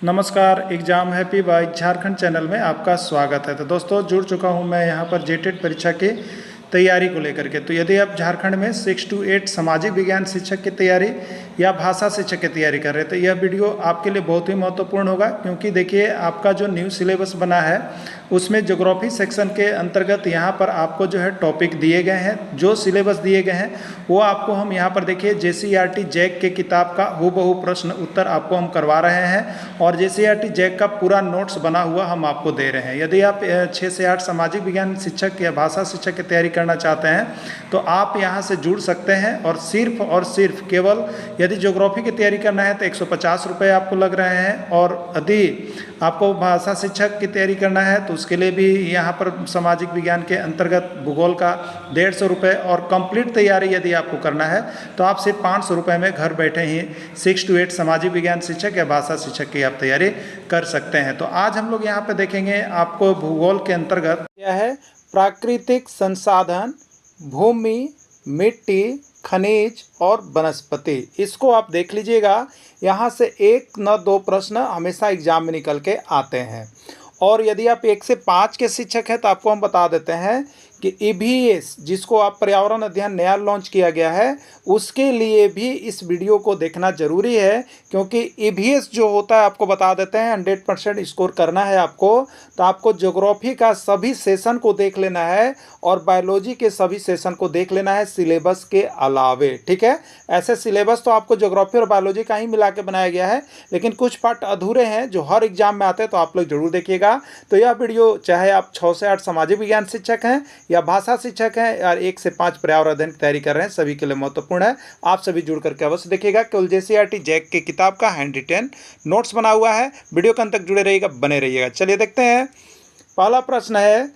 नमस्कार, exam happy by Jharkhand channel में आपका स्वागत है। तो दोस्तों जुड़ चुका हूं मैं यहां पर जेटेट परीक्षा की तैयारी को लेकर के। तो यदि आप झारखंड में 6 to 8 सामाजिक विज्ञान शिक्षक की तैयारी या भाषा शिक्षक की तैयारी कर रहे हैं तो यह वीडियो आपके लिए बहुत ही महत्वपूर्ण होगा, क्योंकि देखिए आपका जो न्यू सिलेबस बना है उसमें ज्योग्राफी सेक्शन के अंतर्गत यहाँ पर आपको जो है टॉपिक दिए गए हैं, जो सिलेबस दिए गए हैं वो आपको हम यहाँ पर देखिए JCERT जैक के किताब का हूबहू प्रश्न उत्तर आपको हम करवा रहे हैं और JCERT जैक का पूरा नोट्स बना हुआ हम आपको दे रहे हैं। यदि आप 6 से 8 सामाजिक विज्ञान शिक्षक या भाषा शिक्षक की तैयारी करना चाहते हैं तो आप यहाँ से जुड़ सकते हैं और सिर्फ केवल यदि ज्योग्राफी की तैयारी करना है तो 150 रुपये आपको लग रहे हैं, और यदि आपको भाषा शिक्षक की तैयारी करना है तो उसके लिए भी यहाँ पर सामाजिक विज्ञान के अंतर्गत भूगोल का 150 रुपये, और कंप्लीट तैयारी यदि आपको करना है तो आप सिर्फ 500 रुपये में घर बैठे ही 6 to 8 सामाजिक विज्ञान शिक्षक या भाषा शिक्षक की आप तैयारी कर सकते हैं। तो आज हम लोग यहाँ पे देखेंगे आपको भूगोल के अंतर्गत क्या है, प्राकृतिक संसाधन, भूमि, मिट्टी, खनिज और वनस्पति। इसको आप देख लीजिएगा, यहाँ से 1 न 2 प्रश्न हमेशा एग्जाम में निकल के आते हैं। और यदि आप 1 से 5 के शिक्षक हैं तो आपको हम बता देते हैं कि EVS जिसको आप पर्यावरण अध्ययन नया लॉन्च किया गया है उसके लिए भी इस वीडियो को देखना जरूरी है, क्योंकि EVS जो होता है आपको बता देते हैं 100% स्कोर करना है आपको, तो आपको ज्योग्राफी का सभी सेशन को देख लेना है और बायोलॉजी के सभी सेशन को देख लेना है सिलेबस के अलावे। ठीक है, ऐसे सिलेबस तो आपको ज्योग्राफी और बायोलॉजी का ही मिला के बनाया गया है, लेकिन कुछ पार्ट अधूरे हैं जो हर एग्जाम में आते हैं, तो आप लोग जरूर देखिएगा। तो यह वीडियो चाहे आप 6 से 8 सामाजिक विज्ञान शिक्षक हैं या भाषा शिक्षक हैं या 1 से 5 पर्यावरण अध्ययन की तैयारी कर रहे हैं, सभी के लिए महत्वपूर्ण है। आप सभी जुड़ करके अवश्य देखिएगा। केवल JCERT जैक की किताब का हैंड रिटेन नोट्स बना हुआ है। वीडियो के अंत तक जुड़े रहिएगा, बने रहिएगा। चलिए देखते हैं। पहला प्रश्न है,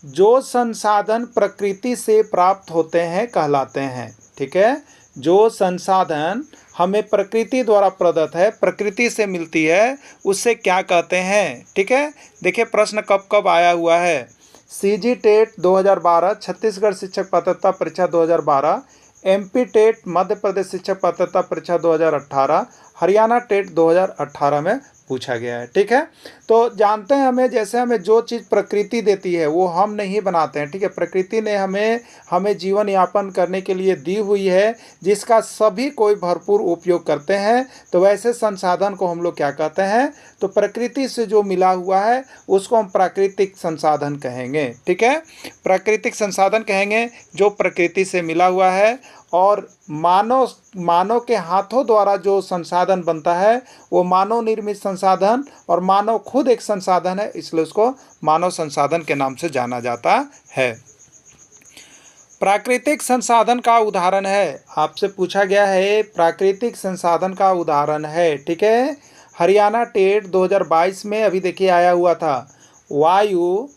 जो संसाधन प्रकृति से प्राप्त होते हैं कहलाते हैं। ठीक है, जो संसाधन हमें प्रकृति द्वारा प्रदत्त है, प्रकृति से मिलती है, उससे क्या कहते हैं। ठीक है, देखिए प्रश्न कब कब आया हुआ है। CG टेट 2012, छत्तीसगढ़ शिक्षक पात्रता परीक्षा 2012, MP टेट मध्य प्रदेश शिक्षक पात्रता परीक्षा 2018, हरियाणा टेट 2018 में पूछा गया है। ठीक है, तो जानते हैं जैसे हमें जो चीज़ प्रकृति देती है वो हम नहीं बनाते हैं। ठीक है, प्रकृति ने हमें जीवन यापन करने के लिए दी हुई है, जिसका सभी कोई भरपूर उपयोग करते हैं। तो वैसे संसाधन को हम लोग क्या कहते हैं, तो प्रकृति से जो मिला हुआ है उसको हम प्राकृतिक संसाधन कहेंगे। ठीक है, प्राकृतिक संसाधन कहेंगे जो प्रकृति से मिला हुआ है, और मानव के हाथों द्वारा जो संसाधन बनता है वो मानव निर्मित संसाधन, और मानव खुद एक संसाधन है, इसलिए उसको मानव संसाधन के नाम से जाना जाता है। प्राकृतिक संसाधन का उदाहरण है, आपसे पूछा गया है प्राकृतिक संसाधन का उदाहरण है। ठीक है, हरियाणा टेट 2022 में अभी देखिए आया हुआ था, वायु,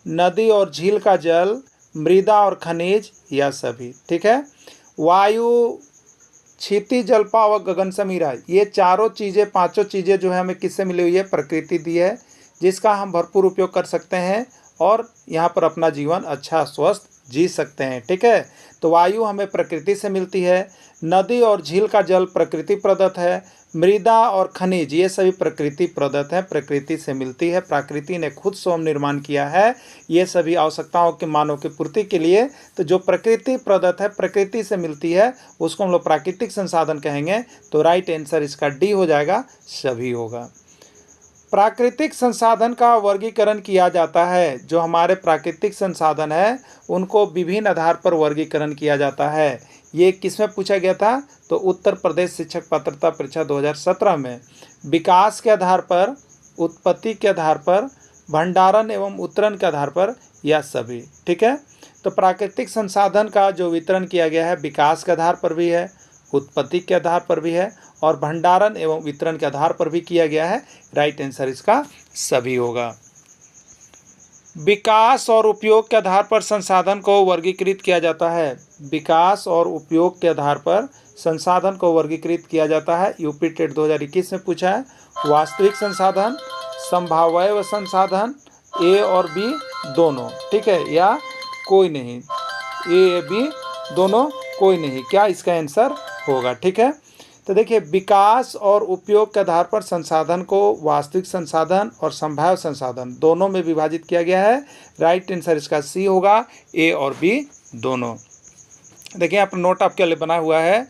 नदी और झील का जल, मृदा और खनिज, यह सभी। ठीक है, वायु, क्षितिज जलपा व गगन समीरा, ये चारों चीज़ें, पांचों चीज़ें जो है हमें किससे मिली हुई है, प्रकृति दी है, जिसका हम भरपूर उपयोग कर सकते हैं और यहाँ पर अपना जीवन अच्छा स्वस्थ जी सकते हैं। ठीक है, तो वायु हमें प्रकृति से मिलती है, नदी और झील का जल प्रकृति प्रदत्त है, मृदा और खनिज ये सभी प्रकृति प्रदत्त है, प्रकृति से मिलती है, प्रकृति ने खुद स्वयं निर्माण किया है ये सभी आवश्यकताओं के मानव की पूर्ति के लिए। तो जो प्रकृति प्रदत्त है, प्रकृति से मिलती है, उसको हम लोग प्राकृतिक संसाधन कहेंगे। तो राइट आंसर इसका डी हो जाएगा, सभी होगा। प्राकृतिक संसाधन का वर्गीकरण किया जाता है, जो हमारे प्राकृतिक संसाधन है उनको विभिन्न आधार पर वर्गीकरण किया जाता है। ये किसमें पूछा गया था, तो उत्तर प्रदेश शिक्षक पात्रता परीक्षा 2017 में। विकास के आधार पर, उत्पत्ति के आधार पर, भंडारण एवं उत्तरण के आधार पर, यह सभी। ठीक है, तो प्राकृतिक संसाधन का जो वितरण किया गया है विकास के आधार पर भी है, उत्पत्ति के आधार पर भी है और भंडारण एवं वितरण के आधार पर भी किया गया है। राइट आंसर इसका सभी होगा। विकास और उपयोग के आधार पर संसाधन को वर्गीकृत किया जाता है। विकास और उपयोग के आधार पर संसाधन को वर्गीकृत किया जाता है। यूपी टेट 2021 में पूछा है। वास्तविक संसाधन, संभाव्य संसाधन, ए और बी दोनों। ठीक है, या कोई नहीं, ए बी दोनों कोई नहीं, क्या इसका आंसर होगा। ठीक है, तो देखिए, विकास और उपयोग के आधार पर संसाधन को वास्तविक संसाधन और संभाव्य संसाधन दोनों में विभाजित किया गया है। राइट आंसर इसका सी होगा, ए और बी दोनों। देखिए यहाँ पर नोट आपके लिए बना हुआ है,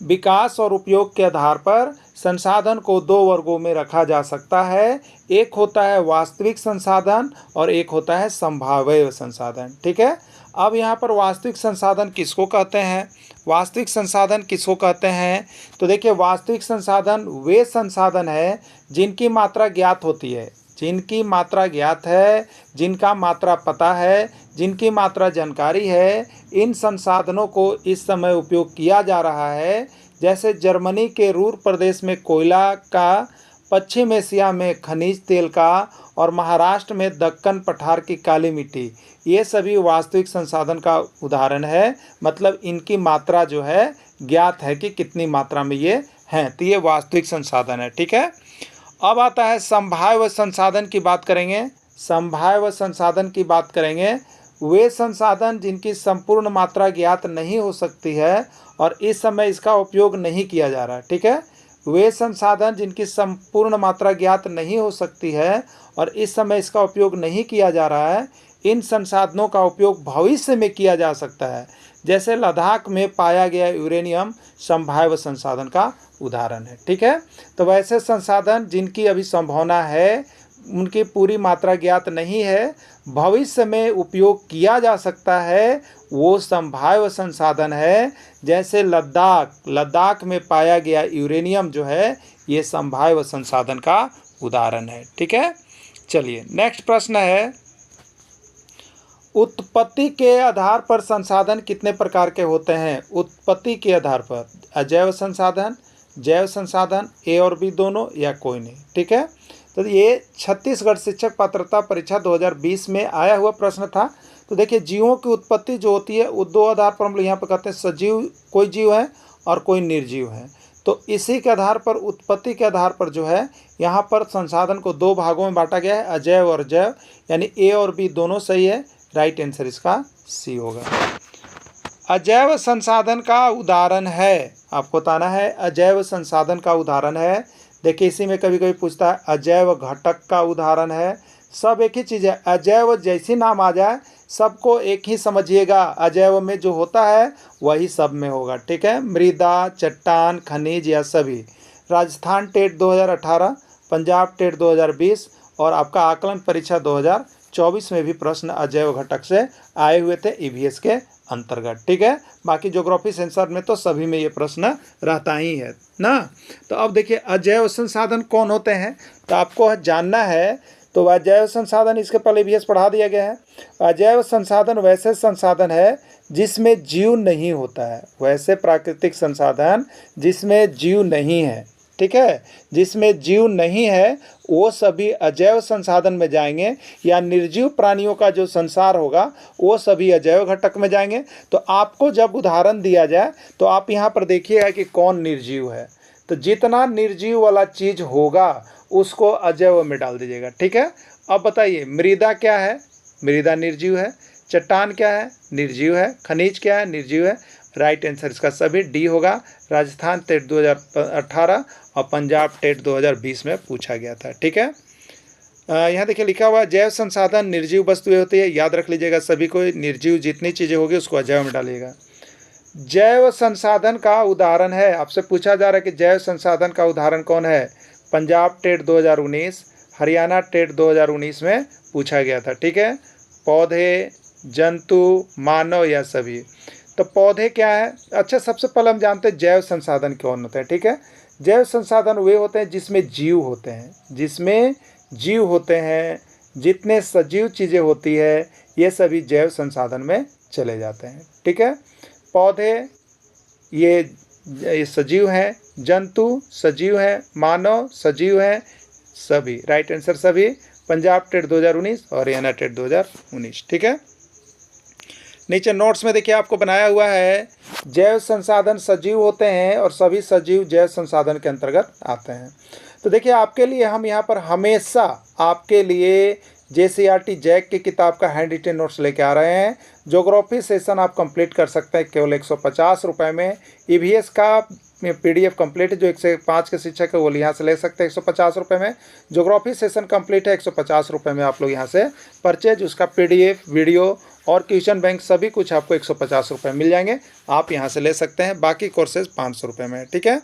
विकास और उपयोग के आधार पर संसाधन को दो वर्गों में रखा जा सकता है। एक होता है वास्तविक संसाधन और एक होता है संभाव्य संसाधन। ठीक है, अब यहाँ पर वास्तविक संसाधन किसको कहते हैं? वास्तविक संसाधन किसको कहते हैं? तो देखिए, वास्तविक संसाधन वे संसाधन है जिनकी मात्रा ज्ञात होती है, जिनकी मात्रा ज्ञात है, जिनका मात्रा पता है, जिनकी मात्रा जानकारी है। इन संसाधनों को इस समय उपयोग किया जा रहा है। जैसे जर्मनी के रूर प्रदेश में कोयला का, पश्चिम एशिया में खनिज तेल का और महाराष्ट्र में दक्कन पठार की काली मिट्टी, ये सभी वास्तविक संसाधन का उदाहरण है। मतलब इनकी मात्रा जो है ज्ञात है कि कितनी मात्रा में ये हैं, तो ये वास्तविक संसाधन है। ठीक है, अब आता है संभाव्य संसाधन की बात करेंगे। संभाव्य संसाधन की बात करेंगे, वे संसाधन जिनकी संपूर्ण मात्रा ज्ञात नहीं हो सकती है और इस समय इसका उपयोग नहीं किया जा रहा है। ठीक है, वे संसाधन जिनकी संपूर्ण मात्रा ज्ञात नहीं हो सकती है और इस समय इसका उपयोग नहीं किया जा रहा है, इन संसाधनों का उपयोग भविष्य में किया जा सकता है। जैसे लद्दाख में पाया गया यूरेनियम संभाव्य संसाधन का उदाहरण है। ठीक है, तो वैसे संसाधन जिनकी अभी संभावना है, उनकी पूरी मात्रा ज्ञात नहीं है, भविष्य में उपयोग किया जा सकता है, वो संभाव्य संसाधन है। जैसे लद्दाख में पाया गया यूरेनियम जो है, ये संभाव्य संसाधन का उदाहरण है। ठीक है, चलिए नेक्स्ट प्रश्न है, उत्पत्ति के आधार पर संसाधन कितने प्रकार के होते हैं? उत्पत्ति के आधार पर अजैव संसाधन, जैव संसाधन, ए और बी दोनों या कोई नहीं। ठीक है, तो ये छत्तीसगढ़ शिक्षक पात्रता परीक्षा 2020 में आया हुआ प्रश्न था। तो देखिए, जीवों की उत्पत्ति जो होती है वो दो आधार पर हम लोग यहाँ पर कहते हैं, सजीव कोई जीव है और कोई निर्जीव है। तो इसी के आधार पर, उत्पत्ति के आधार पर जो है यहाँ पर संसाधन को दो भागों में बांटा गया है, अजैव और जैव, यानी ए और बी दोनों सही है। राइट आंसर इसका सी होगा। अजैव संसाधन का उदाहरण है, आपको बताना है अजैव संसाधन का उदाहरण है। देखिए, इसी में कभी कभी पूछता है अजैव घटक का उदाहरण है। सब एक ही चीज़ है, अजैव जैसी नाम आ जाए सबको एक ही समझिएगा, अजैव में जो होता है वही सब में होगा। ठीक है, मृदा, चट्टान, खनिज या सभी। राजस्थान टेट 2018, पंजाब टेट 2020 और आपका आकलन परीक्षा 2024 में भी प्रश्न अजैव घटक से आए हुए थे ईवीएस के अंतर्गत। ठीक है, बाकी ज्योग्राफी सेंसर में तो सभी में ये प्रश्न रहता ही है ना। तो अब देखिए, अजैव संसाधन कौन होते हैं, तो आपको जानना है। तो अजैव संसाधन इसके पहले ईवीएस पढ़ा दिया गया है। अजैव संसाधन वैसे संसाधन है जिसमें जीव नहीं होता है, वैसे प्राकृतिक संसाधन जिसमें जीव नहीं है। ठीक है, जिसमें जीव नहीं है वो सभी अजैव संसाधन में जाएंगे, या निर्जीव प्राणियों का जो संसार होगा वो सभी अजैव घटक में जाएंगे। तो आपको जब उदाहरण दिया जाए तो आप यहाँ पर देखिएगा कि कौन निर्जीव है, तो जितना निर्जीव वाला चीज़ होगा उसको अजैव में डाल दीजिएगा। ठीक है, अब बताइए, मृदा क्या है? मृदा निर्जीव है। चट्टान क्या है? निर्जीव है। खनिज क्या है? निर्जीव है। राइट आंसर इसका सभी डी होगा। राजस्थान टेट 2018 और पंजाब टेट 2020 में पूछा गया था। ठीक है, यहाँ देखिए लिखा हुआ, जैव संसाधन निर्जीव वस्तुएं होती है, याद रख लीजिएगा सभी को, निर्जीव जितनी चीज़ें होगी उसको अजैव में डालिएगा। जैव संसाधन का उदाहरण है, आपसे पूछा जा रहा है कि जैव संसाधन का उदाहरण कौन है? पंजाब टेट 2019, हरियाणा टेट 2019 में पूछा गया था। ठीक है, पौधे, जंतु, मानव या सभी। तो पौधे क्या है? अच्छा, सबसे पहले हम जानते हैं जैव संसाधन कौन होते हैं। ठीक है, जैव संसाधन वे होते हैं जिसमें जीव होते हैं, जिसमें जीव होते हैं, जितने सजीव चीज़ें होती है ये सभी जैव संसाधन में चले जाते हैं। ठीक है, पौधे ये सजीव हैं, जंतु सजीव हैं, मानव सजीव हैं, सभी। राइट आंसर सभी। पंजाब टेट 2019 और हरियाणा टेट 2019। ठीक है, नीचे नोट्स में देखिए आपको बनाया हुआ है, जैव संसाधन सजीव होते हैं और सभी सजीव जैव संसाधन के अंतर्गत आते हैं। तो देखिए, आपके लिए हम यहाँ पर हमेशा आपके लिए JCRT जैक की किताब का हैंड रिटेन नोट्स लेके आ रहे हैं। ज्योग्राफी सेशन आप कंप्लीट कर सकते हैं केवल 150 रुपये में। EVS का PDF कंप्लीट है जो 1 से 5 के शिक्षक है वो यहाँ से ले सकते हैं 150 रुपये में। ज्योग्राफी सेशन कंप्लीट है 150 रुपये में आप लोग यहाँ से परचेज, उसका PDF वीडियो और क्वेश्चन बैंक सभी कुछ आपको 150 रुपये मिल जाएंगे, आप यहाँ से ले सकते हैं। बाकी कोर्सेज 500 रुपये में, ठीक है।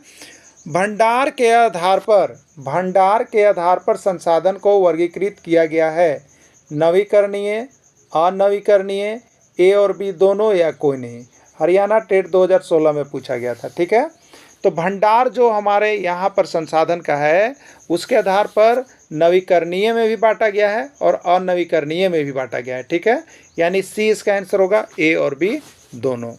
भंडार के आधार पर संसाधन को वर्गीकृत किया गया है, नवीकरणीय, अनवीकरणीय, A और B दोनों या कोई नहीं। हरियाणा टेट 2016 में पूछा गया था, ठीक है। तो भंडार जो हमारे यहाँ पर संसाधन का है उसके आधार पर नवीकरणीय में भी बांटा गया है और अनवीकरणीय में भी बांटा गया है, ठीक है। यानी C इसका आंसर होगा, A और B दोनों।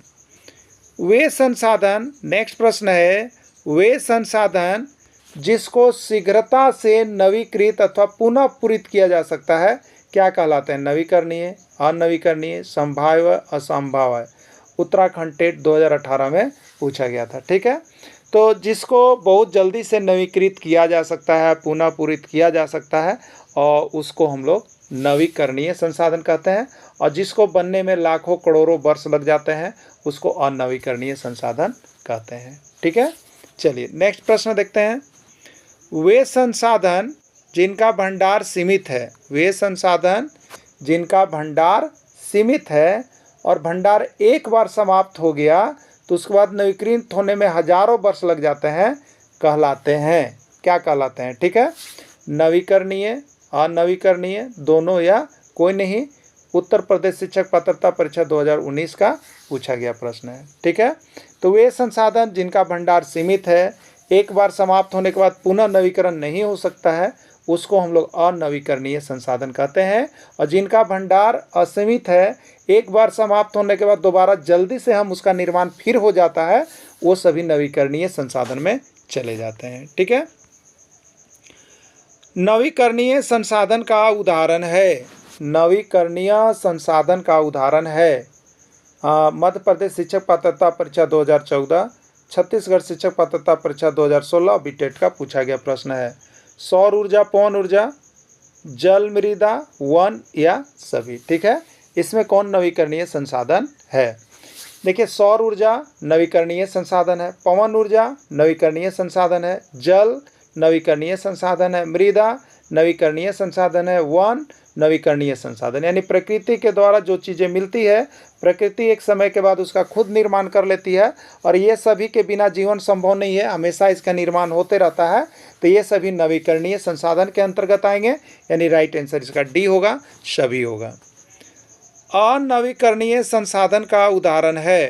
वे संसाधन, नेक्स्ट प्रश्न है, वे संसाधन जिसको शीघ्रता से नवीकृत अथवा पुनः पूरित किया जा सकता है क्या कहलाते हैं? नवीकरणीय, अनवीकरणीय, संभाव्य, असंभाव्य। उत्तराखंड टेट 2018 में पूछा गया था, ठीक है। तो जिसको बहुत जल्दी से नवीकृत किया जा सकता है, पुनः पूरित किया जा सकता है, और उसको हम लोग नवीकरणीय संसाधन कहते हैं, और जिसको बनने में लाखों करोड़ों वर्ष लग जाते हैं उसको अनवीकरणीय संसाधन कहते हैं, ठीक है। चलिए नेक्स्ट प्रश्न देखते हैं। वे संसाधन जिनका भंडार सीमित है, वे संसाधन जिनका भंडार सीमित है और भंडार एक बार समाप्त हो गया तो उसके बाद नवीकृत होने में हजारों वर्ष लग जाते हैं, कहलाते हैं, क्या कहलाते हैं? ठीक है, नवीकरणीय, अनवीकरणीय, दोनों या कोई नहीं। उत्तर प्रदेश शिक्षक पात्रता परीक्षा 2019 का पूछा गया प्रश्न है, ठीक है। तो वे संसाधन जिनका भंडार सीमित है, एक बार समाप्त होने के बाद पुनः नवीकरण नहीं हो सकता है, उसको हम लोग अनवीकरणीय संसाधन कहते हैं। और जिनका भंडार असीमित है, एक बार समाप्त होने के बाद दोबारा जल्दी से हम उसका निर्माण फिर हो जाता है, वो सभी नवीकरणीय संसाधन में चले जाते हैं, ठीक है। नवीकरणीय संसाधन का उदाहरण है, नवीकरणीय संसाधन का उदाहरण है मध्य प्रदेश शिक्षक पात्रता परीक्षा 2014, छत्तीसगढ़ शिक्षक पात्रता परीक्षा 2016 बीटेट का पूछा गया प्रश्न है। सौर ऊर्जा, पवन ऊर्जा, जल, मृदा, वन या सभी, ठीक है। इसमें कौन नवीकरणीय संसाधन है? देखिए, सौर ऊर्जा नवीकरणीय संसाधन है, पवन ऊर्जा नवीकरणीय संसाधन है, जल नवीकरणीय संसाधन है, मृदा नवीकरणीय संसाधन है, वन नवीकरणीय संसाधन। यानी प्रकृति के द्वारा जो चीज़ें मिलती है, प्रकृति एक समय के बाद उसका खुद निर्माण कर लेती है, और ये सभी के बिना जीवन संभव नहीं है, हमेशा इसका निर्माण होते रहता है। तो ये सभी नवीकरणीय संसाधन के अंतर्गत आएंगे, यानी राइट आंसर इसका डी होगा, सभी होगा। अनवीकरणीय संसाधन का उदाहरण है,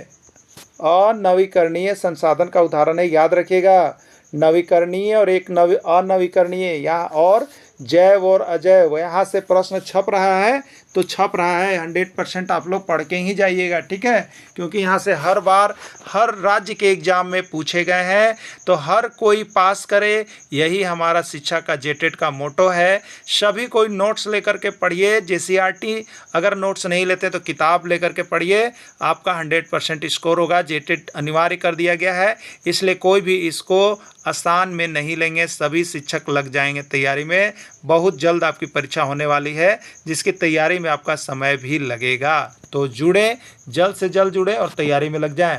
अनवीकरणीय संसाधन का उदाहरण है, याद रखिएगा, नवीकरणीय और एक अनवीकरणीय, यहाँ और जैव और अजैव, यहाँ से प्रश्न छप रहा है तो छप रहा है, 100% आप लोग पढ़ के ही जाइएगा, ठीक है। क्योंकि यहाँ से हर बार हर राज्य के एग्जाम में पूछे गए हैं, तो हर कोई पास करे, यही हमारा शिक्षा का जेटेट का मोटो है। सभी कोई नोट्स लेकर के पढ़िए, JCRT अगर नोट्स नहीं लेते तो किताब लेकर के पढ़िए, आपका 100% स्कोर होगा। जेटेट अनिवार्य कर दिया गया है, इसलिए कोई भी इसको आसान में नहीं लेंगे, सभी शिक्षक लग जाएंगे तैयारी में। बहुत जल्द आपकी परीक्षा होने वाली है, जिसकी तैयारी में आपका समय भी लगेगा, तो जुड़े, जल्द से जल्द जुड़े और तैयारी में लग जाएं।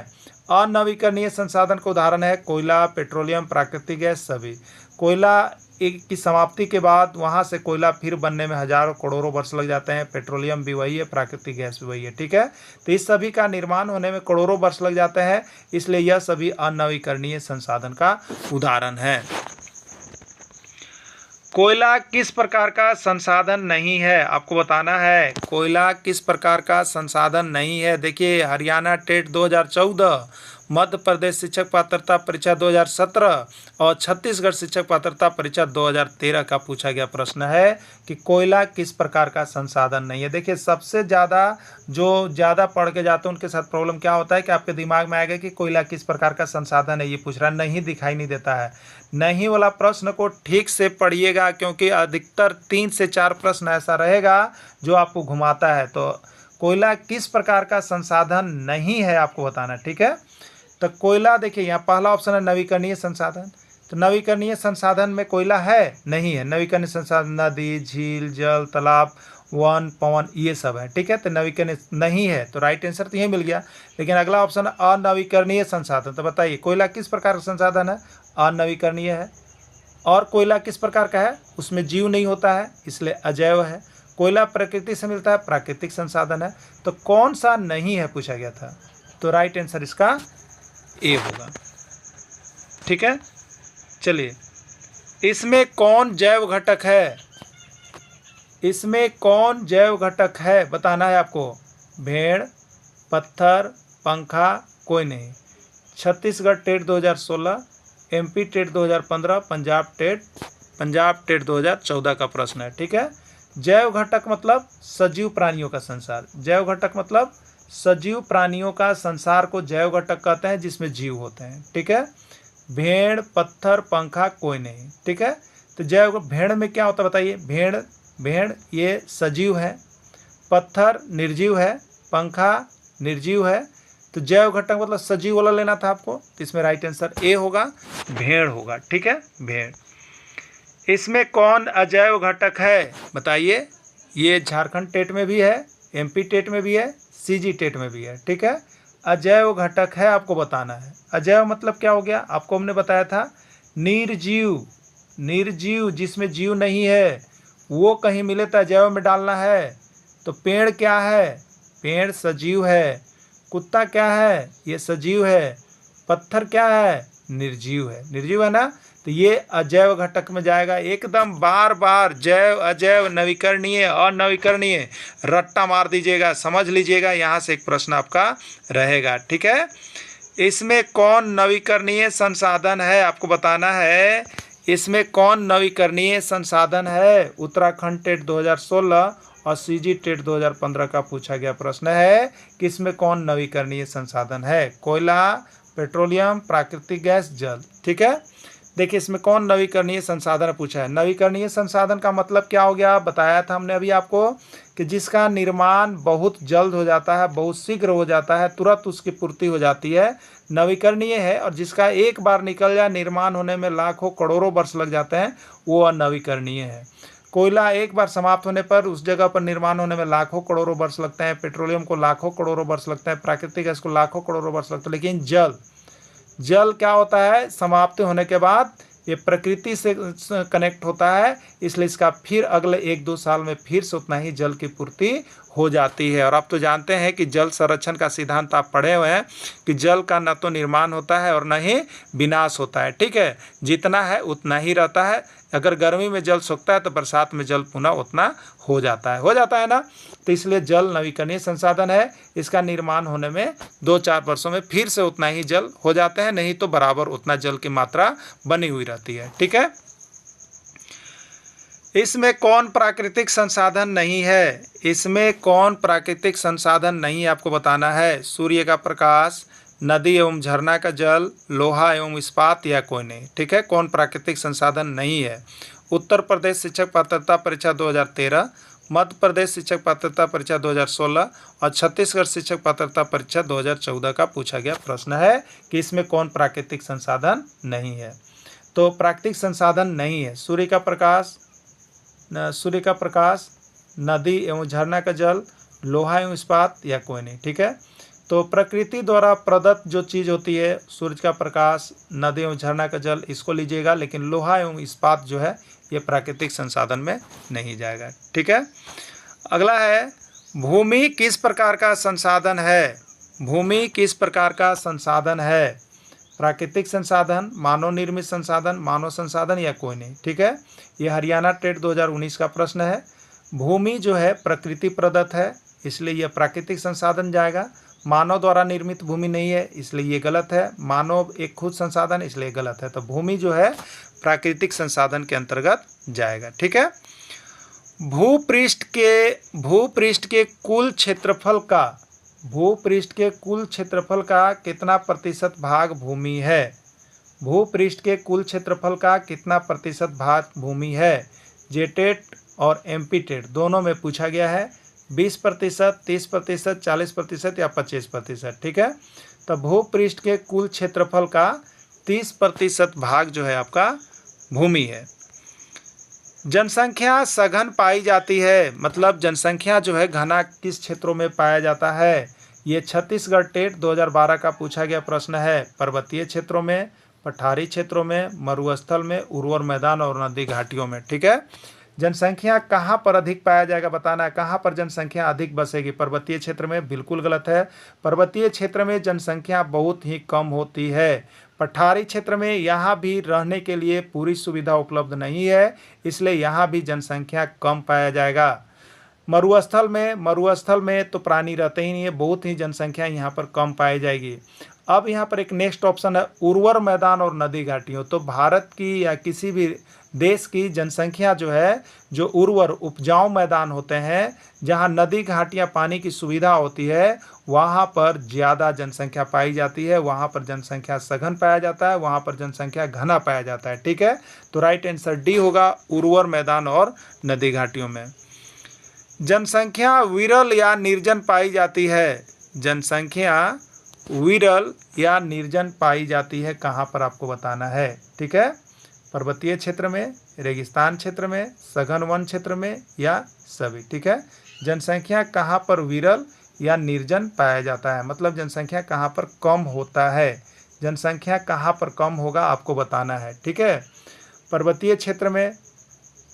अनवीकरणीय संसाधन का उदाहरण है कोयला, पेट्रोलियम, प्राकृतिक गैस, सभी। कोयला एक की समाप्ति के बाद वहाँ से कोयला फिर बनने में हजारों करोड़ों वर्ष लग जाते हैं, पेट्रोलियम भी वही है, प्राकृतिक गैस भी वही है, ठीक है। तो इस सभी का निर्माण होने में करोड़ों वर्ष लग जाते हैं, इसलिए यह सभी अनवीकरणीय संसाधन का उदाहरण है। कोयला किस प्रकार का संसाधन नहीं है, आपको बताना है, कोयला किस प्रकार का संसाधन नहीं है। देखिए, हरियाणा टेट 2014, मध्य प्रदेश शिक्षक पात्रता परीक्षा 2017 और छत्तीसगढ़ शिक्षक पात्रता परीक्षा 2013 का पूछा गया प्रश्न है कि कोयला किस प्रकार का संसाधन नहीं है। देखिए, सबसे ज़्यादा जो ज़्यादा पढ़ के जाते हैं उनके साथ प्रॉब्लम क्या होता है कि आपके दिमाग में आएगा कि कोयला किस प्रकार का संसाधन है, ये पूछ रहा, नहीं दिखाई नहीं देता है। नहीं वाला प्रश्न को ठीक से पढ़िएगा, क्योंकि अधिकतर 3 से 4 प्रश्न ऐसा रहेगा जो आपको घुमाता है। तो कोयला किस प्रकार का संसाधन नहीं है आपको बताना, ठीक है। तो कोयला, देखिए यहाँ पहला ऑप्शन है नवीकरणीय संसाधन, तो नवीकरणीय संसाधन में कोयला है, नहीं है। नवीकरणीय संसाधन नदी, झील, जल, तालाब वन, पवन, ये सब है। ठीक है, तो नवीकरणीय नहीं है, तो राइट आंसर तो यही मिल गया। लेकिन अगला ऑप्शन अनवीकरणीय संसाधन, तो बताइए कोयला किस प्रकार का संसाधन है? अनवीकरणीय है। और कोयला किस प्रकार का है? उसमें जीव नहीं होता है, इसलिए अजैव है। कोयला प्रकृति से मिलता है, प्राकृतिक संसाधन है। तो कौन सा नहीं है पूछा गया था, तो राइट आंसर इसका ए होगा। ठीक है, चलिए, इसमें कौन जैव घटक है? इसमें कौन जैव घटक है बताना है आपको। भेड़, पत्थर, पंखा, कोई नहीं। Chhattisgarh TET 2016, MP TET 2015, Punjab TET 2014 का प्रश्न है। ठीक है, जैव घटक मतलब सजीव प्राणियों का संसार। जैव घटक मतलब सजीव प्राणियों का संसार को जैव घटक कहते हैं, जिसमें जीव होते हैं। ठीक है, भेड़, पत्थर, पंखा, कोई नहीं। ठीक है, तो जैव भेड़ में क्या होता है बताइए। भेड़ ये सजीव है, पत्थर निर्जीव है, पंखा निर्जीव है। तो जैव घटक मतलब सजीव वाला लेना था आपको, तो इसमें राइट आंसर ए होगा, भेड़ होगा। ठीक है, भेड़। इसमें कौन अजैव घटक है बताइए। ये झारखंड टेट में भी है, एमपी टेट में भी है, सीजी टेट में भी है। ठीक है, अजैव घटक है आपको बताना है। अजैव मतलब क्या हो गया, आपको हमने बताया था निर्जीव। निर्जीव जिसमें जीव नहीं है, वो कहीं मिले तो अजैव में डालना है। तो पेड़ क्या है? पेड़ सजीव है। कुत्ता क्या है? ये सजीव है। पत्थर क्या है? निर्जीव है। निर्जीव है ना, तो ये अजैव घटक में जाएगा। एकदम बार बार जैव, अजैव, नवीकरणीय, अनवीकरणीय रट्टा मार दीजिएगा, समझ लीजिएगा, यहाँ से एक प्रश्न आपका रहेगा। ठीक है, इसमें कौन नवीकरणीय संसाधन है आपको बताना है। इसमें कौन नवीकरणीय संसाधन है? उत्तराखंड टेट 2016 और सीजी टेट 2015 का पूछा गया प्रश्न है कि इसमें कौन नवीकरणीय संसाधन है। कोयला, पेट्रोलियम, प्राकृतिक गैस, जल। ठीक है, देखिए इसमें कौन नवीकरणीय संसाधन पूछा है। नवीकरणीय संसाधन का मतलब क्या हो गया, बताया था हमने अभी आपको कि जिसका निर्माण बहुत जल्द हो जाता है, बहुत शीघ्र हो जाता है, तुरंत उसकी पूर्ति हो जाती है, नवीकरणीय है। और जिसका एक बार निकल जाए, निर्माण होने में लाखों करोड़ों वर्ष लग जाते हैं, वो अनवीकरणीय है। कोयला एक बार समाप्त होने पर उस जगह पर निर्माण होने में लाखों करोड़ों वर्ष लगते हैं। पेट्रोलियम को लाखों करोड़ों वर्ष लगते हैं। प्राकृतिक गैस को लाखों करोड़ों वर्ष लगते हैं। लेकिन जल क्या होता है, समाप्ति होने के बाद ये प्रकृति से कनेक्ट होता है, इसलिए इसका फिर अगले 1-2 साल में फिर से उतना ही जल की पूर्ति हो जाती है। और आप तो जानते हैं कि जल संरक्षण का सिद्धांत आप पढ़े हुए हैं कि जल का न तो निर्माण होता है और न ही विनाश होता है। ठीक है, जितना है उतना ही रहता है। अगर गर्मी में जल सूखता है तो बरसात में जल पुनः उतना हो जाता है ना। तो इसलिए जल नवीकरणीय संसाधन है। इसका निर्माण होने में 2-4 वर्षों में फिर से उतना ही जल हो जाते हैं, नहीं तो बराबर उतना जल की मात्रा बनी हुई रहती है। ठीक है, इसमें कौन प्राकृतिक संसाधन नहीं है। इसमें कौन प्राकृतिक संसाधन नहीं आपको बताना है। सूर्य का प्रकाश, नदी एवं झरना का जल, लोहा एवं इस्पात, या कोई नहीं। ठीक है, कौन प्राकृतिक संसाधन नहीं है। उत्तर प्रदेश शिक्षक पात्रता परीक्षा 2013, मध्य प्रदेश शिक्षक पात्रता परीक्षा 2016 और छत्तीसगढ़ शिक्षक पात्रता परीक्षा 2014 का पूछा गया प्रश्न है कि इसमें कौन प्राकृतिक संसाधन नहीं है। तो प्राकृतिक संसाधन नहीं है सूर्य का प्रकाश, नदी एवं झरना का जल, लोहा एवं इस्पात, या कोई नहीं। ठीक है, तो प्रकृति द्वारा प्रदत्त जो चीज़ होती है, सूर्य का प्रकाश, नदी एवं झरना का जल, इसको लीजिएगा। लेकिन लोहा एवं इस्पात जो है ये प्राकृतिक संसाधन में नहीं जाएगा। ठीक है, अगला है भूमि किस प्रकार का संसाधन है। भूमि किस प्रकार का संसाधन है। प्राकृतिक संसाधन, मानव निर्मित संसाधन, मानव संसाधन, या कोई नहीं। ठीक है, ये हरियाणा टेट 2019 का प्रश्न है। भूमि जो है प्रकृति प्रदत्त है, इसलिए यह प्राकृतिक संसाधन जाएगा। मानव द्वारा निर्मित भूमि नहीं है, इसलिए ये गलत है। मानव एक खुद संसाधन, इसलिए गलत है। तो भूमि जो है प्राकृतिक संसाधन के अंतर्गत जाएगा। ठीक है, भूपृष्ठ के कुल क्षेत्रफल का कितना प्रतिशत भाग भूमि है। भूपृष्ठ के कुल क्षेत्रफल का कितना प्रतिशत भाग भूमि है। जेटेट और एमपी टेट दोनों में पूछा गया है। 20%, 30%, 40% या 25%। ठीक है, तो भूपृष्ठ के कुल क्षेत्रफल का 30% भाग जो है आपका भूमि है। जनसंख्या सघन पाई जाती है, मतलब जनसंख्या जो है घना किस क्षेत्रों में पाया जाता है। ये छत्तीसगढ़ टेट 2012 का पूछा गया प्रश्न है। पर्वतीय क्षेत्रों में, पठारी क्षेत्रों में, मरुस्थल में, उर्वर मैदान और नदी घाटियों में। ठीक है, जनसंख्या कहाँ पर अधिक पाया जाएगा बताना है। कहाँ पर जनसंख्या अधिक बसेगी? पर्वतीय क्षेत्र में। बिल्कुल गलत है, पर्वतीय क्षेत्र में जनसंख्या बहुत ही कम होती है। पठारी क्षेत्र में यहाँ भी रहने के लिए पूरी सुविधा उपलब्ध नहीं है, इसलिए यहाँ भी जनसंख्या कम पाया जाएगा। मरुस्थल में तो प्राणी रहते ही नहीं है, बहुत ही जनसंख्या यहाँ पर कम पाई जाएगी। अब यहाँ पर एक नेक्स्ट ऑप्शन है उर्वर मैदान और नदी घाटियों। तो भारत की या किसी भी देश की जनसंख्या जो है, जो उर्वर उपजाऊ मैदान होते हैं, जहाँ नदी घाटियाँ पानी की सुविधा होती है, वहाँ पर ज़्यादा जनसंख्या पाई जाती है, वहाँ पर जनसंख्या सघन पाया जाता है, वहाँ पर जनसंख्या घना पाया जाता है। ठीक है, तो राइट आंसर डी होगा, उर्वर मैदान और नदी घाटियों में। जनसंख्या विरल या निर्जन पाई जाती है। जनसंख्या विरल या निर्जन पाई जाती है कहाँ पर आपको बताना है। ठीक है, पर्वतीय क्षेत्र में, रेगिस्तान क्षेत्र में, सघन वन क्षेत्र में या सभी। ठीक है, जनसंख्या कहाँ पर विरल या निर्जन पाया जाता है, मतलब जनसंख्या कहाँ पर कम होता है। जनसंख्या कहाँ पर कम होगा आपको बताना है। ठीक है, पर्वतीय क्षेत्र में,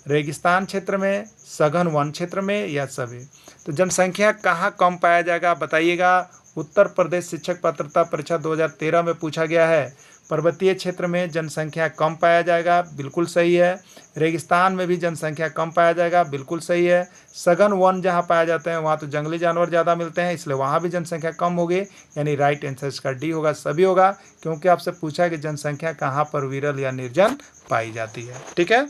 रेगिस्तान क्षेत्र में, सघन वन क्षेत्र में या सभी। तो जनसंख्या कहाँ कम पाया जाएगा बताइएगा। उत्तर प्रदेश शिक्षक पात्रता परीक्षा 2013 में पूछा गया है। पर्वतीय क्षेत्र में जनसंख्या कम पाया जाएगा, बिल्कुल सही है। रेगिस्तान में भी जनसंख्या कम पाया जाएगा, बिल्कुल सही है। सघन वन जहाँ पाए जाते हैं वहाँ तो जंगली जानवर ज़्यादा मिलते हैं, इसलिए वहाँ भी जनसंख्या कम होगी, यानी राइट आंसर इसका डी होगा, सभी होगा, क्योंकि आपसे पूछा है कि जनसंख्या कहाँ पर विरल या निर्जन पाई जाती है। ठीक है,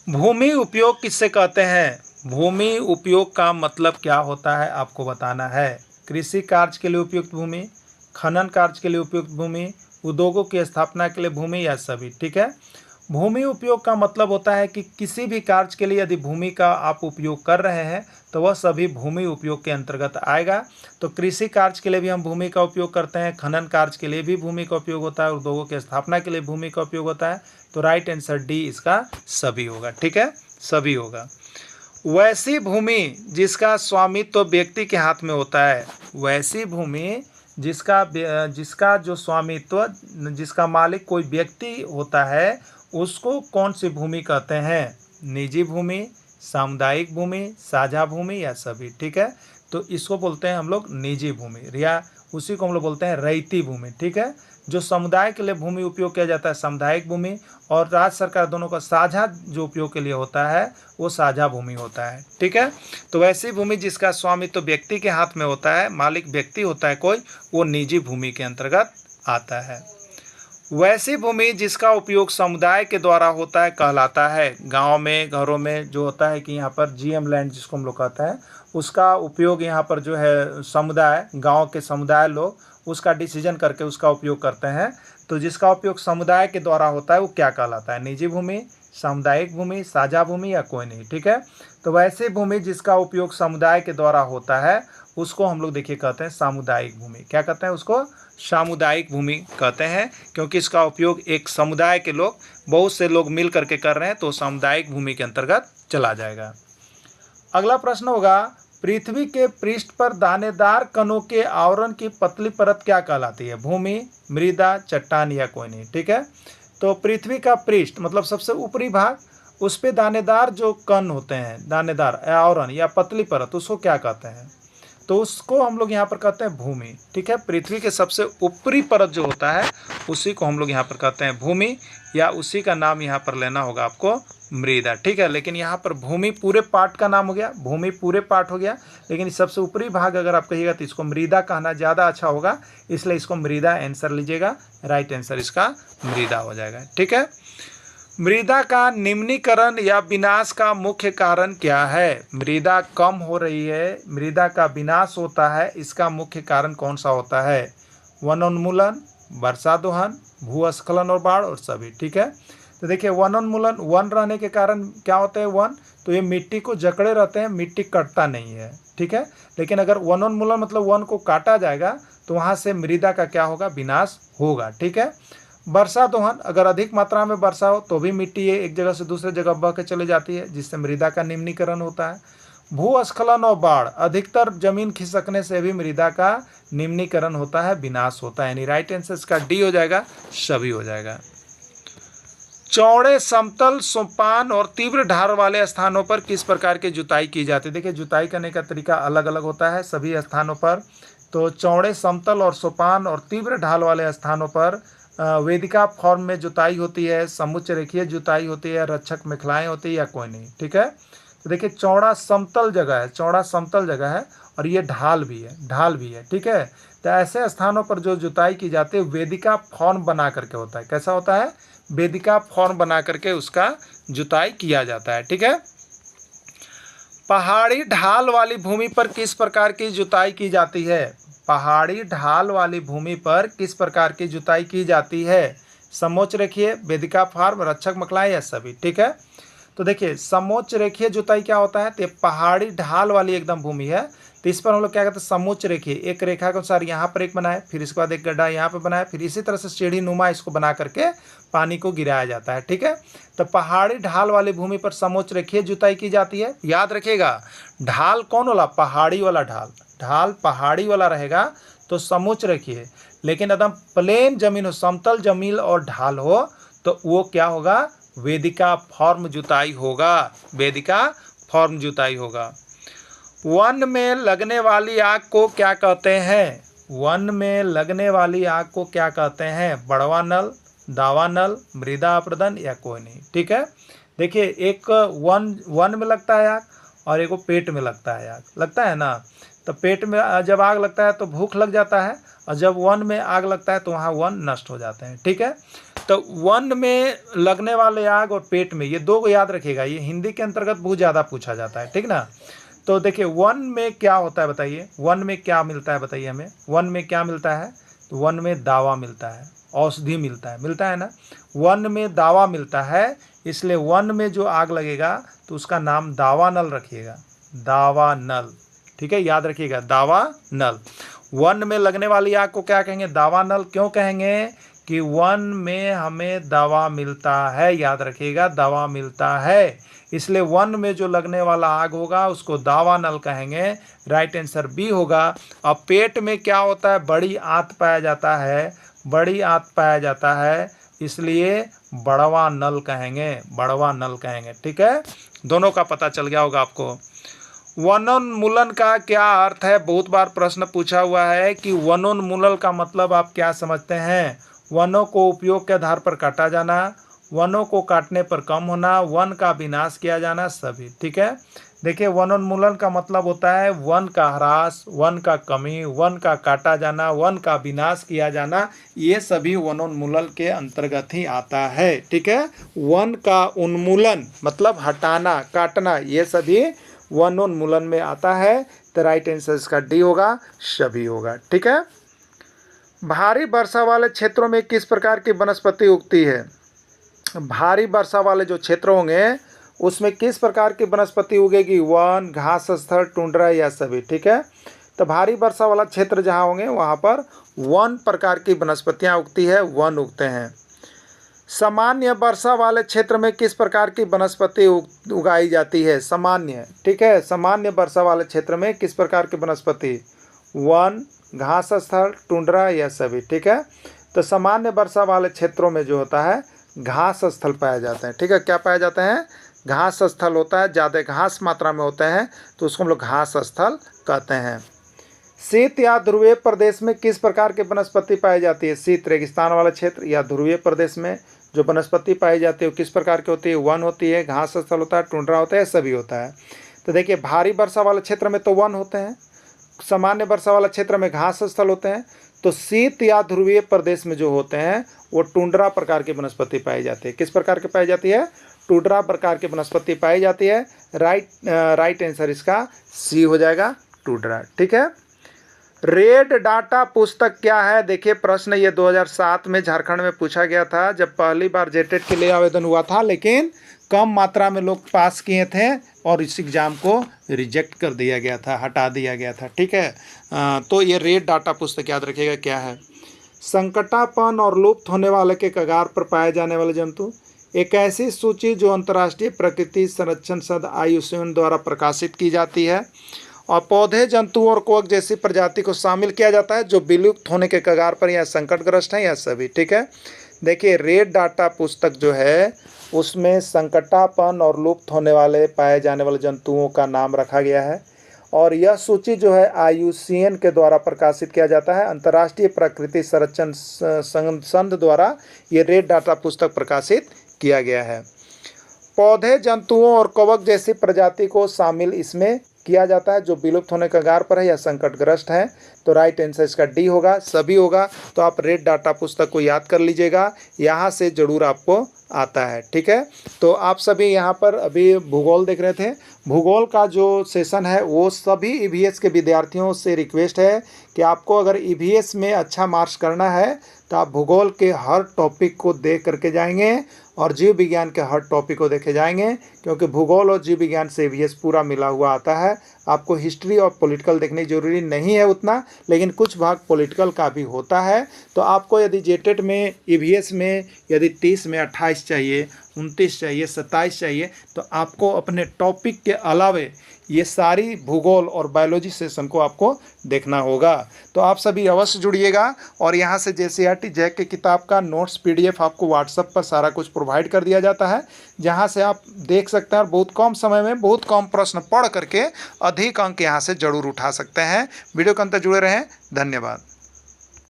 भूमि उपयोग किससे कहते हैं? भूमि उपयोग का मतलब क्या होता है आपको बताना है। कृषि कार्य के लिए उपयुक्त भूमि, खनन कार्य के लिए उपयुक्त भूमि, उद्योगों की स्थापना के लिए भूमि या सभी। ठीक है, भूमि उपयोग का मतलब होता है कि किसी भी कार्य के लिए यदि भूमि का आप उपयोग कर रहे हैं तो वह सभी भूमि उपयोग के अंतर्गत आएगा। तो कृषि कार्य के लिए भी हम भूमि का उपयोग करते हैं, खनन कार्य के लिए भी भूमि का उपयोग होता है, उद्योगों की स्थापना के लिए भूमि का उपयोग होता है। तो राइट आंसर डी इसका सभी होगा। ठीक है, सभी होगा। वैसी भूमि जिसका स्वामित्व तो व्यक्ति के हाथ में होता है। वैसी भूमि जिसका जो स्वामित्व, जिसका मालिक कोई व्यक्ति होता है, उसको कौन सी भूमि कहते हैं? निजी भूमि, सामुदायिक भूमि, साझा भूमि या सभी। ठीक है, तो इसको बोलते हैं हम लोग निजी भूमि, या उसी को हम लोग बोलते हैं रैयती भूमि। ठीक है, जो समुदाय के लिए भूमि उपयोग किया जाता है सामुदायिक भूमि, और राज्य सरकार दोनों का साझा जो उपयोग के लिए होता है वो साझा भूमि होता है। ठीक है, तो वैसी भूमि जिसका स्वामित्व तो व्यक्ति के हाथ में होता है, मालिक व्यक्ति होता है कोई, वो निजी भूमि के अंतर्गत आता है। वैसी भूमि जिसका उपयोग समुदाय के द्वारा होता है कहलाता है। गांव में, घरों में जो होता है कि यहाँ पर जीएम लैंड जिसको हम लोग कहते हैं, उसका उपयोग यहाँ पर जो है समुदाय, गांव के समुदाय लोग उसका डिसीजन करके उसका उपयोग करते हैं। तो जिसका उपयोग समुदाय के द्वारा होता है वो क्या कहलाता है? निजी भूमि, सामुदायिक भूमि, साझा भूमि या कोई नहीं। ठीक है, तो वैसी भूमि जिसका उपयोग समुदाय के द्वारा होता है उसको हम लोग देखिए कहते हैं सामुदायिक भूमि। क्या कहते हैं उसको? सामुदायिक भूमि कहते हैं, क्योंकि इसका उपयोग एक समुदाय के लोग, बहुत से लोग मिल करके कर रहे हैं, तो सामुदायिक भूमि के अंतर्गत चला जाएगा। अगला प्रश्न होगा, पृथ्वी के पृष्ठ पर दानेदार कणों के आवरण की पतली परत क्या कहलाती है? भूमि, मृदा, चट्टान या कोई नहीं। ठीक है, तो पृथ्वी का पृष्ठ मतलब सबसे ऊपरी भाग, उस पे दानेदार जो कण होते हैं, दानेदार आवरण या पतली परत, उसको क्या कहते हैं? तो उसको हम लोग यहाँ पर कहते हैं भूमि। ठीक है, पृथ्वी के सबसे ऊपरी परत जो होता है उसी को हम लोग यहाँ पर कहते हैं भूमि, या उसी का नाम यहाँ पर लेना होगा आपको मृदा। ठीक है, लेकिन यहाँ पर भूमि पूरे पार्ट का नाम हो गया, भूमि पूरे पार्ट हो गया, लेकिन सबसे ऊपरी भाग अगर आप कहिएगा तो इसको मृदा कहना ज़्यादा अच्छा होगा, इसलिए इसको मृदा आंसर लीजिएगा। राइट आंसर इसका मृदा हो जाएगा। ठीक है, मृदा का निम्नीकरण या विनाश का मुख्य कारण क्या है? मृदा कम हो रही है, मृदा का विनाश होता है, इसका मुख्य कारण कौन सा होता है? वनोन्मूलन, वर्षा दोहन, भूस्खलन और बाढ़ और सभी। ठीक है, तो देखिए वनोन्मूलन, वन रहने के कारण क्या होता है? वन तो ये मिट्टी को जकड़े रहते हैं, मिट्टी कटता नहीं है। ठीक है, लेकिन अगर वनोन्मूलन मतलब वन को काटा जाएगा तो वहाँ से मृदा का क्या होगा? विनाश होगा। ठीक है, वर्षा दोहन, अगर अधिक मात्रा में वर्षा हो तो भी मिट्टी एक जगह से दूसरे जगह बह के चले जाती है, जिससे मृदा का निम्नीकरण होता है। भूस्खलन और बाढ़, अधिकतर जमीन खिसकने से भी मृदा का निम्नीकरण होता है, विनाश होता है। यानी राइट आंसर इसका डी हो जाएगा, सभी हो जाएगा। चौड़े समतल सोपान और तीव्र ढाल वाले स्थानों पर किस प्रकार की जुताई की जाती है? देखिए जुताई करने का तरीका अलग अलग होता है सभी स्थानों पर। तो चौड़े समतल और सोपान और तीव्र ढाल वाले स्थानों पर वेदिका फॉर्म में जुताई होती है, समुच्च रेखीय जुताई होती है, रक्षक मेखलाएं होती है या कोई नहीं। ठीक है, तो देखिए चौड़ा समतल जगह है, चौड़ा समतल जगह है और ये ढाल भी है, ढाल भी है। ठीक है, तो ऐसे स्थानों पर जो जुताई की जाती है वेदिका फॉर्म बना करके होता है। कैसा होता है? वेदिका फॉर्म बना करके उसका जुताई किया जाता है। ठीक है, पहाड़ी ढाल वाली भूमि पर किस प्रकार की जुताई की जाती है? पहाड़ी ढाल वाली भूमि पर किस प्रकार की जुताई की जाती है? समोच्च रेखीय, वेदिका फॉर्म, रक्षक मेखलाएं या सभी। ठीक है, तो देखिए समोच्च रेखीय जुताई क्या होता है? तो ये पहाड़ी ढाल वाली एकदम भूमि है, तो इस पर हम लोग क्या कहते हैं? समोच्च रेखीय, एक रेखा के अनुसार यहाँ पर एक बनाए, फिर इसके बाद एक गड्ढा यहाँ पे बनाए, फिर इसी तरह से सीढ़ी नुमा इसको बना करके पानी को गिराया जाता है। ठीक है, तो पहाड़ी ढाल वाली भूमि पर समोच्च रेखीय जुताई की जाती है। याद रखिएगा, ढाल कौन वाला? पहाड़ी वाला ढाल। ढाल पहाड़ी वाला रहेगा तो समोच्च रेखीय, लेकिन एकदम प्लेन जमीन हो, समतल जमीन और ढाल हो तो वो क्या होगा? वेदिका फॉर्म जुताई होगा, वेदिका फॉर्म जुताई होगा। वन में लगने वाली आग को क्या कहते हैं? वन में लगने वाली आग को क्या कहते हैं? बड़वा नल, दावा नल, मृदा अप्रदन या कोई नहीं। ठीक है, देखिए एक वन में लगता है आग और एक पेट में लगता है आग, लगता है ना। तो पेट में जब आग लगता है तो भूख लग जाता है, और जब वन में आग लगता है तो वहाँ वन नष्ट हो जाते हैं। ठीक है, तो वन में लगने वाले आग और पेट में, ये दो को याद रखिएगा, ये हिंदी के अंतर्गत बहुत ज़्यादा पूछा जाता है। ठीक ना, तो देखिए वन में क्या होता है बताइए? वन में क्या मिलता है बताइए हमें? वन में क्या मिलता है? तो वन में दावा मिलता है, औषधि मिलता है ना। वन में दावा मिलता है, इसलिए वन में जो आग लगेगा तो उसका नाम दावा नल रखिएगा, दावा नल। ठीक है, याद रखिएगा, दावा नल। वन में लगने वाली आग को क्या कहेंगे? दावा नल। क्यों कहेंगे? कि वन में हमें दवा मिलता है, याद रखिएगा, दवा मिलता है, इसलिए वन में जो लगने वाला आग होगा उसको दावा नल कहेंगे। राइट आंसर बी होगा। अब पेट में क्या होता है? बड़ी आंत पाया जाता है, बड़ी आंत पाया जाता है, इसलिए बड़वा नल कहेंगे, बड़वा नल कहेंगे। ठीक है, दोनों का पता चल गया होगा आपको। वनोन्मूलन का क्या अर्थ है? बहुत बार प्रश्न पूछा हुआ है कि वनोन्मूलन का मतलब आप क्या समझते हैं? वनों को उपयोग के आधार पर काटा जाना, वनों को काटने पर कम होना, वन का विनाश किया जाना, सभी। ठीक है, देखिए वनोन्मूलन का मतलब होता है वन का ह्रास, वन का कमी, वन का काटा जाना, वन का विनाश किया जाना, ये सभी वनोन्मूलन के अंतर्गत ही आता है। ठीक है, वन का उन्मूलन मतलब हटाना, काटना, ये सभी वनोन्मूलन में आता है। तो राइट आंसर इसका डी होगा, सभी होगा। ठीक है, भारी वर्षा वाले क्षेत्रों में किस प्रकार की वनस्पति उगती है? भारी वर्षा वाले जो क्षेत्र होंगे उसमें किस प्रकार की वनस्पति उगेगी? वन, घास स्थल, टुंड्रा या सभी। ठीक है, तो भारी वर्षा वाला क्षेत्र जहाँ होंगे वहाँ पर वन प्रकार की वनस्पतियाँ उगती है, वन उगते हैं। सामान्य वर्षा वाले क्षेत्र में किस प्रकार की वनस्पति उगाई जाती है? सामान्य। ठीक है, सामान्य वर्षा वाले क्षेत्र में किस प्रकार की वनस्पति? वन, घास स्थल, टुंड्रा या सभी। ठीक है, तो सामान्य वर्षा वाले क्षेत्रों में जो होता है घास स्थल पाए जाते हैं। ठीक है, क्या पाए जाते हैं? घास स्थल होता है, ज़्यादा घास मात्रा में होते हैं तो उसको हम लोग घास स्थल कहते हैं। शीत या ध्रुवीय प्रदेश में किस प्रकार की वनस्पति पाई जाती है? शीत रेगिस्तान वाला क्षेत्र या ध्रुवीय प्रदेश में जो वनस्पति पाई जाती है वो किस प्रकार की होती है? वन होती है, घास स्थल होता है, टुंड्रा होता है, सभी होता है। तो देखिए भारी वर्षा वाले क्षेत्र में तो वन होते हैं, सामान्य वर्षा वाला क्षेत्र में घास स्थल होते हैं, तो शीत या ध्रुवीय प्रदेश में जो होते हैं वो टुंड्रा प्रकार की वनस्पति पाई जाती है। किस प्रकार की पाई जाती है? टुंड्रा प्रकार की वनस्पति पाई जाती है। राइट आंसर इसका सी हो जाएगा, टुंड्रा। ठीक है, रेड डाटा पुस्तक क्या है? देखिए प्रश्न ये 2007 में झारखंड में पूछा गया था, जब पहली बार जेटेट के लिए आवेदन हुआ था, लेकिन कम मात्रा में लोग पास किए थे और इस एग्ज़ाम को रिजेक्ट कर दिया गया था, हटा दिया गया था। ठीक है, तो ये रेड डाटा पुस्तक याद रखिएगा क्या है। संकटापन्न और लुप्त होने वाले के कगार पर पाए जाने वाले जंतु। एक ऐसी सूची जो अंतर्राष्ट्रीय प्रकृति संरक्षण संघ IUCN द्वारा प्रकाशित की जाती है। और पौधे, जंतु और कवक जैसी प्रजाति को शामिल किया जाता है जो विलुप्त होने के कगार पर या संकटग्रस्त हैं या सभी। ठीक है, देखिए रेड डाटा पुस्तक जो है उसमें संकटापन्न और लुप्त होने वाले पाए जाने वाले जंतुओं का नाम रखा गया है। और यह सूची जो है IUCN के द्वारा प्रकाशित किया जाता है। अंतर्राष्ट्रीय प्रकृति संरक्षण संघ द्वारा ये रेड डाटा पुस्तक प्रकाशित किया गया है। पौधे, जंतुओं और कवक जैसी प्रजाति को शामिल इसमें किया जाता है जो विलुप्त होने के कगार पर है या संकटग्रस्त है। तो राइट आंसर इसका डी होगा, सभी होगा। तो आप रेड डाटा पुस्तक को याद कर लीजिएगा, यहाँ से जरूर आपको आता है। ठीक है, तो आप सभी यहाँ पर अभी भूगोल देख रहे थे। भूगोल का जो सेशन है वो सभी EVS के विद्यार्थियों से रिक्वेस्ट है कि आपको अगर EVS में अच्छा मार्क्स करना है तो आप भूगोल के हर टॉपिक को देख करके जाएंगे और जीव विज्ञान के हर टॉपिक को देखे जाएंगे, क्योंकि भूगोल और जीव विज्ञान से EVS पूरा मिला हुआ आता है। आपको हिस्ट्री और पॉलिटिकल देखने की जरूरी नहीं है उतना, लेकिन कुछ भाग पॉलिटिकल का भी होता है। तो आपको यदि जेटेट में EVS में यदि 30 में 28 चाहिए, 29 चाहिए, 27 चाहिए, तो आपको अपने टॉपिक के अलावे ये सारी भूगोल और बायोलॉजी सेशन को आपको देखना होगा। तो आप सभी अवश्य जुड़िएगा। और यहाँ से JCERT जैक की किताब का नोट्स PDF आपको व्हाट्सएप पर सारा कुछ प्रोवाइड कर दिया जाता है, जहाँ से आप देख सकते हैं और बहुत कम समय में बहुत कम प्रश्न पढ़ करके अधिक अंक यहाँ से जरूर उठा सकते हैं। वीडियो के अंत जुड़े रहें, धन्यवाद।